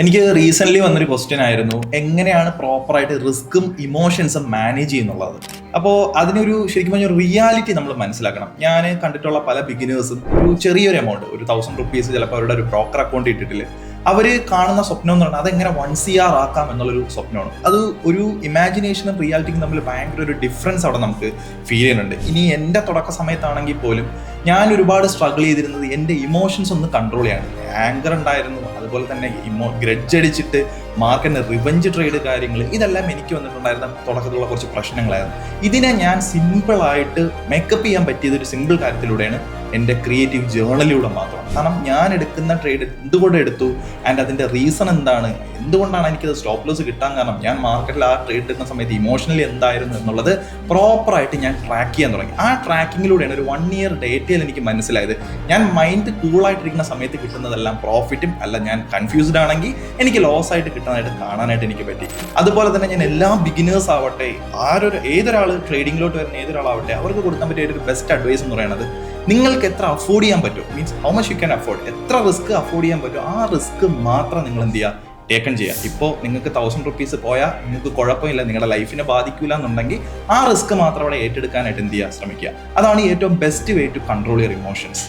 എനിക്ക് റീസെന്റ് വന്നൊരു ക്വസ്റ്റ്യൻ ആയിരുന്നു, എങ്ങനെയാണ് പ്രോപ്പറായിട്ട് റിസ്ക്കും ഇമോഷൻസും മാനേജ് ചെയ്യുന്നുള്ളത്. അപ്പോൾ അതിനൊരു ശരിക്കും പറഞ്ഞ റിയാലിറ്റി നമ്മൾ മനസ്സിലാക്കണം. ഞാൻ കണ്ടിട്ടുള്ള പല ബിഗിനേഴ്സും ഒരു ചെറിയൊരു എമൗണ്ട്, ഒരു 1000 റുപ്പീസ് ചിലപ്പോൾ അവരുടെ ഒരു ബ്രോക്കർ അക്കൗണ്ട് ഇട്ടിട്ടില്ല, അവർ കാണുന്ന സ്വപ്നം എന്ന് പറഞ്ഞാൽ അതെങ്ങനെ 1 CR ആക്കാം എന്നുള്ളൊരു സ്വപ്നമാണ്. അത് ഒരു ഇമാജിനേഷനും റിയാലിറ്റിക്കും തമ്മിൽ ഭയങ്കര ഒരു ഡിഫറൻസ് അവിടെ നമുക്ക് ഫീൽ ചെയ്യുന്നുണ്ട്. ഇനി എൻ്റെ തുടക്ക സമയത്താണെങ്കിൽ പോലും ഞാൻ ഒരുപാട് സ്ട്രഗിൾ ചെയ്തിരുന്നത് എൻ്റെ ഇമോഷൻസ് ഒന്ന് കൺട്രോൾ ചെയ്യാണ്. ആങ്കർ ഉണ്ടായിരുന്നു, അതുപോലെ തന്നെ ഗ്രഡ്ജ് അടിച്ചിട്ട് മാർക്കറ്റിന് റിവഞ്ച് ട്രേഡ് കാര്യങ്ങൾ, ഇതെല്ലാം എനിക്ക് വന്നിട്ടുണ്ടായിരുന്ന തുടക്കത്തിലുള്ള കുറച്ച് പ്രശ്നങ്ങളായിരുന്നു. ഇതിനെ ഞാൻ സിമ്പിളായിട്ട് മേക്കപ്പ് ചെയ്യാൻ പറ്റിയത് ഒരു സിമ്പിൾ കാര്യത്തിലൂടെയാണ്, എൻ്റെ ക്രിയേറ്റീവ് ജേർണലിലൂടെ മാത്രമാണ്. കാരണം ഞാൻ എടുക്കുന്ന ട്രേഡ് എന്തുകൊണ്ട് എടുത്തു ആൻഡ് അതിൻ്റെ റീസൺ എന്താണ്, എന്തുകൊണ്ടാണ് എനിക്കത് സ്റ്റോപ്പ് ലോസ് കിട്ടാൻ കാരണം, ഞാൻ മാർക്കറ്റിൽ ആ ട്രേഡ് എടുക്കുന്ന സമയത്ത് ഇമോഷണലി എന്തായിരുന്നു എന്നുള്ളത് പ്രോപ്പറായിട്ട് ഞാൻ ട്രാക്ക് ചെയ്യാൻ തുടങ്ങി. ആ ട്രാക്കിങ്ങിലൂടെയാണ് ഒരു 1 year ഡേറ്റയിൽ എനിക്ക് മനസ്സിലായത്, ഞാൻ മൈൻഡ് കൂളായിട്ടിരിക്കുന്ന സമയത്ത് കിട്ടുന്നതെല്ലാം പ്രോഫിറ്റും അല്ല, ഞാൻ കൺഫ്യൂസ്ഡ് ആണെങ്കിൽ എനിക്ക് ലോസ് ആയിട്ട് കിട്ടാനായിട്ട് കാണാനായിട്ട് എനിക്ക് പറ്റി. അതുപോലെ തന്നെ ഞാൻ എല്ലാ ബിഗിനേഴ്സ് ആവട്ടെ, ഏതൊരാൾ ട്രേഡിങ്ങിലോട്ട് വരുന്ന ഏതൊരാളാവട്ടെ, അവർക്ക് കൊടുക്കാൻ പറ്റിയ ഒരു ബെസ്റ്റ് അഡ്വൈസ് എന്ന് പറയുന്നത്, നിങ്ങൾക്ക് എത്ര അഫോർഡ് ചെയ്യാൻ പറ്റും, means how much you can afford, എത്ര റിസ്ക് അഫോർഡ് ചെയ്യാൻ പറ്റും ആ റിസ്ക് മാത്രം നിങ്ങൾ എന്ത് ചെയ്യുക, ടേക്കൺ ചെയ്യുക. ഇപ്പോൾ നിങ്ങൾക്ക് 1000 റുപ്പീസ് പോയാൽ നിങ്ങൾക്ക് കുഴപ്പമില്ല, നിങ്ങളുടെ ലൈഫിനെ ബാധിക്കില്ല എന്നുണ്ടെങ്കിൽ ആ റിസ്ക് മാത്രം അവിടെ ഏറ്റെടുക്കാനായിട്ട് എന്ത് ചെയ്യുക, ശ്രമിക്കുക. അതാണ് ഏറ്റവും best way to control your emotions.